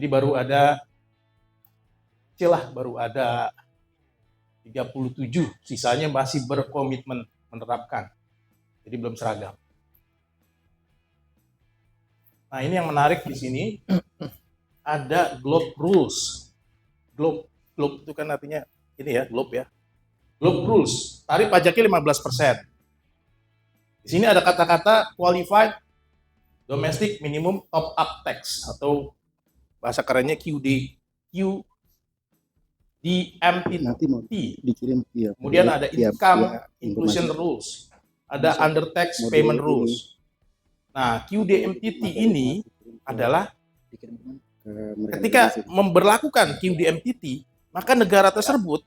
Jadi baru ada baru ada 37, sisanya masih berkomitmen menerapkan. Jadi belum seragam. Nah, ini yang menarik di sini ada GloBE rules. GloBE itu kan artinya ini ya, GloBE ya. GloBE rules, tarif pajaknya 15%. Di sini ada kata-kata qualified domestic minimum top up tax atau bahasa kerennya QDMT. Nanti mau dikirim ya. Kemudian ada income inclusion rules, ada under tax payment rules. Nah, QDMTT ini adalah ketika memberlakukan QDMTT, maka negara tersebut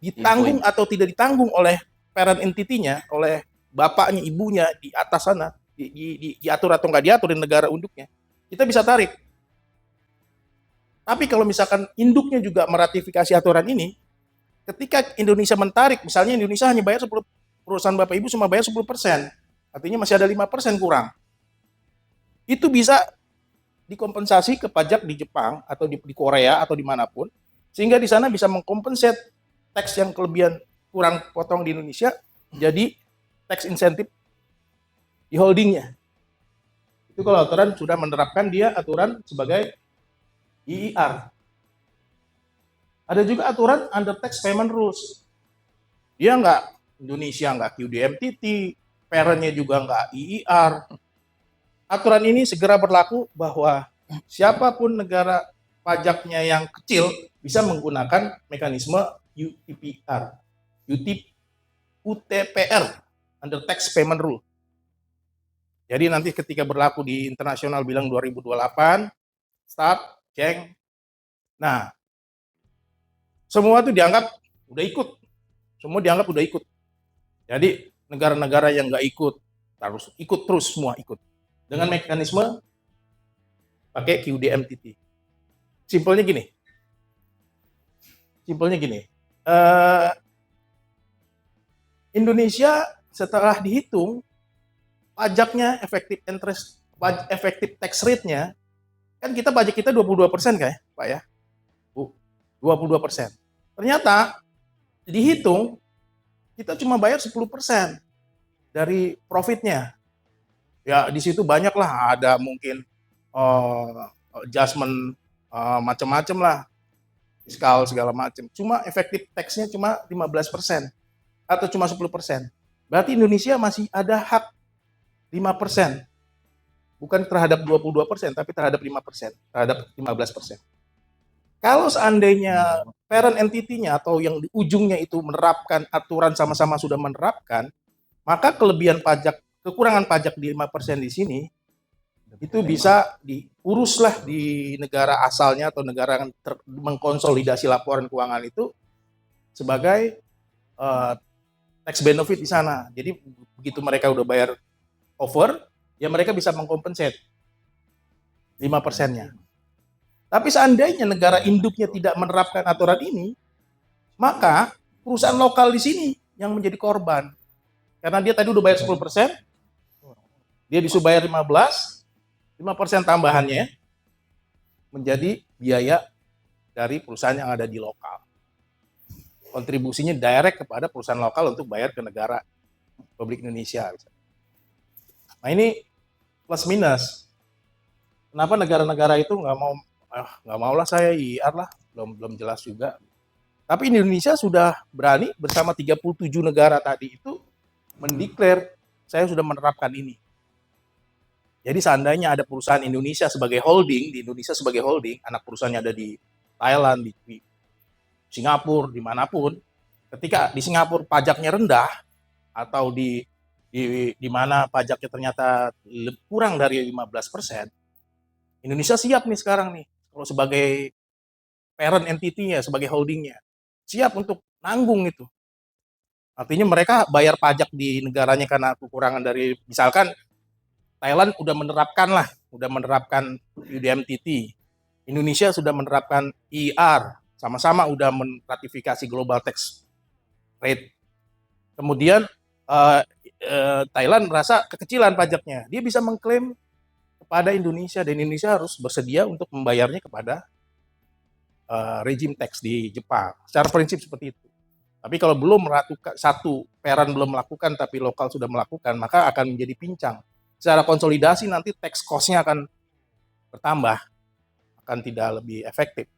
ditanggung atau tidak ditanggung oleh parent entity-nya, oleh bapaknya, ibunya di atas sana, diatur atau nggak diatur di negara induknya, kita bisa tarik. Tapi kalau misalkan induknya juga meratifikasi aturan ini, ketika Indonesia mentarik, misalnya Indonesia hanya bayar 10%, perusahaan bapak ibu cuma bayar 10%, artinya masih ada 5% kurang. Itu bisa dikompensasi ke pajak di Jepang atau di Korea atau dimanapun, sehingga di sana bisa mengkompensat tax yang kelebihan kurang potong di Indonesia jadi tax insentif di holdingnya. Itu kalau aturan sudah menerapkan dia aturan sebagai IIR. Ada juga aturan under tax payment rules. Dia nggak, Indonesia nggak QDMTT, parentnya juga nggak IIR. Aturan ini segera berlaku bahwa siapapun negara pajaknya yang kecil bisa menggunakan mekanisme UTPR, under tax payment rule. Jadi nanti ketika berlaku di internasional bilang 2028, start, ceng. Nah, semua itu dianggap udah ikut. Semua dianggap udah ikut. Jadi negara-negara yang nggak ikut, harus ikut terus semua ikut. Dengan mekanisme pakai QDMTT. Simpelnya gini. Indonesia setelah dihitung pajaknya efektif tax rate-nya, kan kita pajak kita 22% kan ya, Pak ya? 22%. Ternyata dihitung kita cuma bayar 10% dari profitnya. Ya di situ banyak lah, ada mungkin adjustment macam-macam lah, fiskal segala macam. Cuma efektif tax-nya cuma 15% atau cuma 10%. Berarti Indonesia masih ada hak 5%. Bukan terhadap 22%, tapi terhadap 5%, terhadap 15%. Kalau seandainya parent entity-nya atau yang di ujungnya itu menerapkan aturan sama-sama sudah menerapkan, maka kelebihan pajak, kekurangan pajak di 5% di sini, itu bisa diuruslah di negara asalnya atau negara yang mengkonsolidasi laporan keuangan itu sebagai tax benefit di sana. Jadi begitu mereka udah bayar over, ya mereka bisa mengkompensate 5%-nya. Tapi seandainya negara induknya tidak menerapkan aturan ini, maka perusahaan lokal di sini yang menjadi korban. Karena dia tadi udah bayar 10%, dia disuruh bayar 5% tambahannya menjadi biaya dari perusahaan yang ada di lokal. Kontribusinya direct kepada perusahaan lokal untuk bayar ke negara Republik Indonesia. Nah ini plus minus. Kenapa negara-negara itu nggak mau lah saya IR lah, belum jelas juga. Tapi Indonesia sudah berani bersama 37 negara tadi itu mendeklar saya sudah menerapkan ini. Jadi seandainya ada perusahaan Indonesia sebagai holding, di Indonesia sebagai holding, anak perusahaannya ada di Thailand, di Singapura, dimanapun, ketika di Singapura pajaknya rendah, atau di mana pajaknya ternyata kurang dari 15%, Indonesia siap nih sekarang nih, kalau sebagai parent entity-nya, sebagai holdingnya, siap untuk nanggung itu. Artinya mereka bayar pajak di negaranya karena kekurangan dari, misalkan Thailand udah menerapkan UDMTT, Indonesia sudah menerapkan IR, sama-sama udah meratifikasi Global Tax Rate. Kemudian Thailand merasa kekecilan pajaknya, dia bisa mengklaim kepada Indonesia, dan Indonesia harus bersedia untuk membayarnya kepada rejim tax di Jepang. Secara prinsip seperti itu. Tapi kalau belum melakukan, satu parent belum melakukan tapi lokal sudah melakukan, maka akan menjadi pincang. Secara konsolidasi nanti tax cost-nya akan bertambah, akan tidak lebih efektif.